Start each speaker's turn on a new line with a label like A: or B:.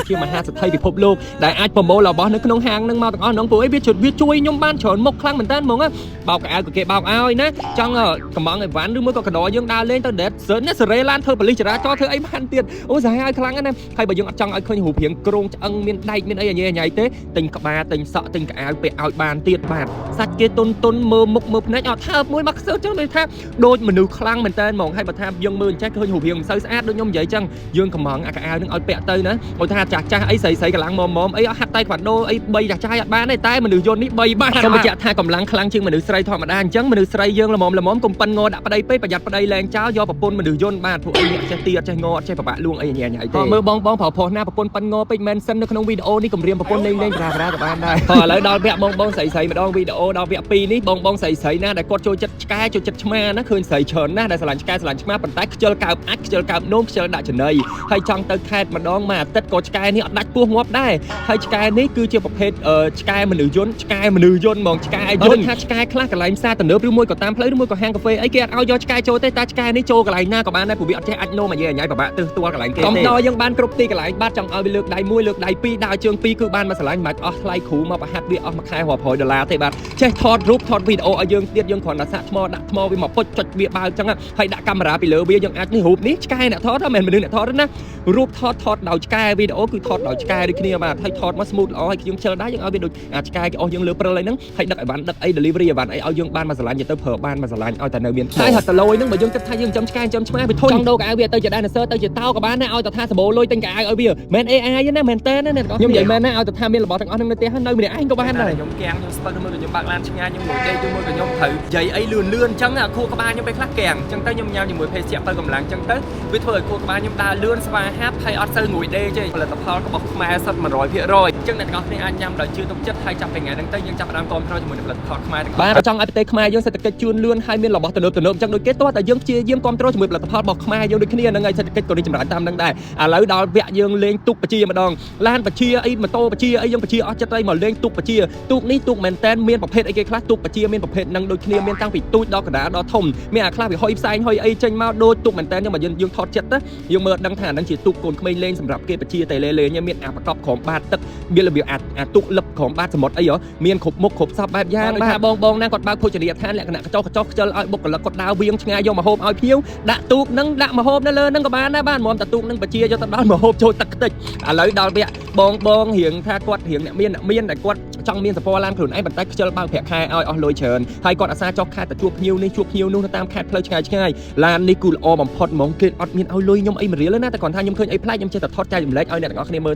A: ជាមហាសទ្ធិពិភពលោកដែលអាចប្រមូលរបស់នៅក្នុងហាងនឹងមកទាំងអស់ហ្នឹងពួកអីវាជួយខ្ញុំបានច្រើនមុខខ្លាំងមែនតើហ្មងបោកកៅក៏គេបោកឲ្យណាចង់កំងអីវ៉ាន់ឬមួយក៏កណ្ដោយើងដើរលេងទៅដេតសេរីឡានធ្វើប៉ូលីសចរាចរណ៍ធ្វើអីបានទៀតអូសាហាវឲ្យខ្លាំងណាស់ហើយបើយើងអត់ចង់ឲ្យឃើញរូបរាងក្រងឆ្អឹងមានដែកមានអីញ៉ៃទេទិញក្បាលទិញសក់ទិញកៅពេលឲ្យបានទៀតបាទសាច់គេទុនមើលមុខមើលភ្នែកអត់ថើបមួយមកខ្សឹបចឹងដូចថាដូចមនុស្សខ្លាំងមែនតើហ្មងហើយបើថាយើងមើលអញ្ចឹងឃើញរូបរាងមិនសូវស្អាតដូចខ្ញុំនិយាយចឹងយើងកំងអាកៅនឹងឲ្យពាក់ទៅណាគាត់ថាចាស់អីស្រីកម្លាំងមុំអីអត់ហាត់តៃក្វាដូអី3ចាស់អត់បានទេតែមនុស្សយន្តនេះ3បានសូមបញ្ជាក់ថាកម្លាំងខ្លាំងជាងមនុស្សស្រីធម្មតាអញ្ចឹងមនុស្សស្រីយើងល្មមកុំប៉ិនងដាក់ប្តីពេកប្រយ័ត្នប្តីលែងចោលយកប្រពន្ធមនុស្សយន្តបាទពួកអីអ្នកចេះទីអត់ចេះងអត់ចេះប្របាក់លួងអីញ៉ៃទេមើលបងប្រើផុសណាប្រពន្ធប៉ិនងពេកមិនសិននៅក្នុងវីដេអូនេះគម្រាមប្រពន្ធលេងប្រាក៏បានដែរឥឡូវដល់វគ្គបងស្រីម្ដងវីដេអូដល់វគ្គ2នេះបងស្រីណាដែលគាត់ចូលចិត្តឆ្កែចូលចិត្តឆ្មាណាឃើញស្រីច្រើនណាស់ដែលស្រឡាញ់ឆ្កែស្រឡាញ់ឆ្មាប៉ុន្តែខ្ជិលកើបអាចខ្ជិលកើបនោមខ្ជិលដាក់ចំណីហើយចង់ទៅខេត្តម្ដងមួយអាទិត្យក៏ឆ្កែនេះអត់ដាច់ពោះងាប់ដែរហើយឆ្កែនេះគឺជាប្រភេទឆ្កែមនុស្សយន្តឆ្កែមនុស្សយន្តហ្មងឆ្កែយន្តថាឆ្កែខ្លះកន្លែងផ្សារទំនើបឬមួយក៏តាមផ្លូវឬមួយក៏ហាងកាហ្វេអីគេអត់ឲ្យយកឆ្កែចូលទេតែឆ្កែនេះចូលកន្លែងណាក៏បានដែរព្រោះវាអត់ចេះអាចនោមអាញ៉ៃប្របាក់ទើសទួលកន្លែងគេទេកំដរយើងបានគ្រប់ទីកន្លែងបាទចង់ឲ្យវាលើកដៃ1លើកដៃ2ដើរជើង2គឺបានមកស្រឡាញ់មិនបាច់អស់ថ្លៃគ្រូមកប្រហាត់វាអស់មួយខែរាប់រយដុល្លារទេបាទចេះថតរូបថតវីដេអូឲ្យយើងទៀតយើងគ្រាន់តែសាក់ថ្មដាក់ថ្មវាមកពុចចុចវាបើកចឹងហើយដាក់កាមេរ៉ាពីលើវាយើងអាចនេះរូបនេះឆ្កែអ្នកថតមិនមែនមនុស្សអ្នកថតទេណារូបថតដោយឆ្កែវីដេអូគឺថតដោយឆ្កែដូចគ្នាបាទហើយថតមក smooth ល្អហើយខ្ញុំខ្ជិលដែរយើងឲ្យវាដូចឆ្កែគេអស់យើងលើព្រិលអីហ្នឹងហើយដឹកអីវ៉ាន់ដឹកអី delivery អីវ៉ាន់អីឲ្យយើងបានមកស្រឡាញ់ទៅប្រើបានមកស្រឡាញ់ឲ្យតែនៅមានហើយហត់តលយហ្នឹងបើយើងគិតថាយើងចំឆ្កែចំឆ្មាវាធុញចង់ដូរកៅវាទៅជា dinosaur ទៅជាតោក៏បានដែរឲ្យតែថាសម្បូរលុយទិញកៅឲ្យវាមិន AI ទេណាមែនតើណាអ្នកខ្ញុំនិយាយមែនណាឲ្យតែថាមានរបស់ទាំងអស់ហ្នឹងនៅផ្ទះនៅម្នាក់ឯងក៏បានដែរខ្ញុំកាំងខ្ញុំស្ពឹកមើលខ្ញុំបើកឡានឆ្ងាយខ្ញុំលួចដេកជាមួយក៏ខ្ញុំត្រូវនិយាយអីលឿនអញ្ចឹងអាខួរក្បាលខ្ញុំពេលខ្លះកាំងអញ្ចឹងទៅខ្ញុំញ៉ាំជាមួយភេសជ្ជៈបើកម្លាំងអញ្ចឹងទៅវាធ្វើឲ្យខួរក្បាលខ្ញុំដើរលឿនស្វាហាប់ហើយអត់សូវងួយដេកទេផលិតផលរបស់ខ្មែរសុទ្ធ 100% អញ្ចឹងអ្នកទាំងអស់គ្នាអាចញ៉ាំដោយជឿទុកចិត្តហើយចាប់ពីថ្ងៃហ្នឹងទៅយើងចាប់ផ្ដើមគាំទ្រជាមួយនឹងផលិតផលខ្មែរទាំងបាទចង់ឲ្យប្រទេសខ្មែរយើងសេដ្ឋកិច្ចជឿនលឿនហើយមានរបស់ទំនើបអញ្ចឹងដូចគេទាស់តែយើងព្យាយាមគាំទ្រជាមួយផលិតផលរបស់ខ្មែរយើងដូចគ្នាហ្នឹងហើយសេដ្ឋកិច្ចក៏រីកចម្រើនតាមហ្នឹងដែរឥឡូវដល់វគ្គយើងលេងទូកបជាម្ដងឡានបជាអីម៉ូតូបជាអីយើងបជាអស់ចិត្តហើយមកលេងទូកបជាទូកនេះទូកមែនតែនមានប្រភេទអីគេខ្លះទូកបជាមានប្រភេទហ្នឹងដូចគ្នាមានតាំងពីទូចដល់កណ្ដាលដល់ធំមានអាខ្លះវាហុយផ្សែងហុយអីចេញមកដូចទូកមែនតែនចឹងមកយើងថតចិត្តទៅយើងមើលដឹងថាហ្នឹងជាទូកកូនក្មេងលេងសម្រាប់គេបជាតែលេងមានអាប្រកបក្រោមបាតទឹកវារបៀបអាទូកលឹបក្រោមបាតសមុទ្រអីមានគ្រប់មុខគ្រប់សពបែបយ៉ាងបាទបងណាគាត់បើកភោជនីយដ្ឋានលក្ខណៈកញ្ចុះខ្ជិលឲ្យបុគ្គលិកគាត់ដើរវៀងឆ្ងាយយកមកហូបឲ្យភ្ញៀវដាក់ទូកហ្នឹងដាក់មកហូបនៅលើហ្នឹងក៏បានដែរបាទហ្មងតែទូកហ្នឹងបជាយកទៅដល់មកហូបចូលទឹកខ្ទេចឥឡូវដល់វគ្គបងរៀងថាគាត់រៀងអ្នកមានតែគាត់ចង់មានសពរឡានខ្លួនឯងប៉ុន្តែខ្ជិលបើកប្រាក់ខែឲ្យអស់លុយច្រើនហើយគាត់អាសាចុះខែទៅជួបភ្ញៀវនេះជួបភ្ញៀវនោះនៅតាមខេត្តផ្លូវឆ្ងាយឡាននេះគឺល្អបំផុតហ្មងគេអត់មានឲ្យលុយខ្ញុំអីមួយរៀលទេណាតែគាត់ថាខ្ញុំឃើញអីប្លែកខ្ញុំចេះតែថតចែករំលែកឲ្យអ្នកទាំងអស់គ្នាមើល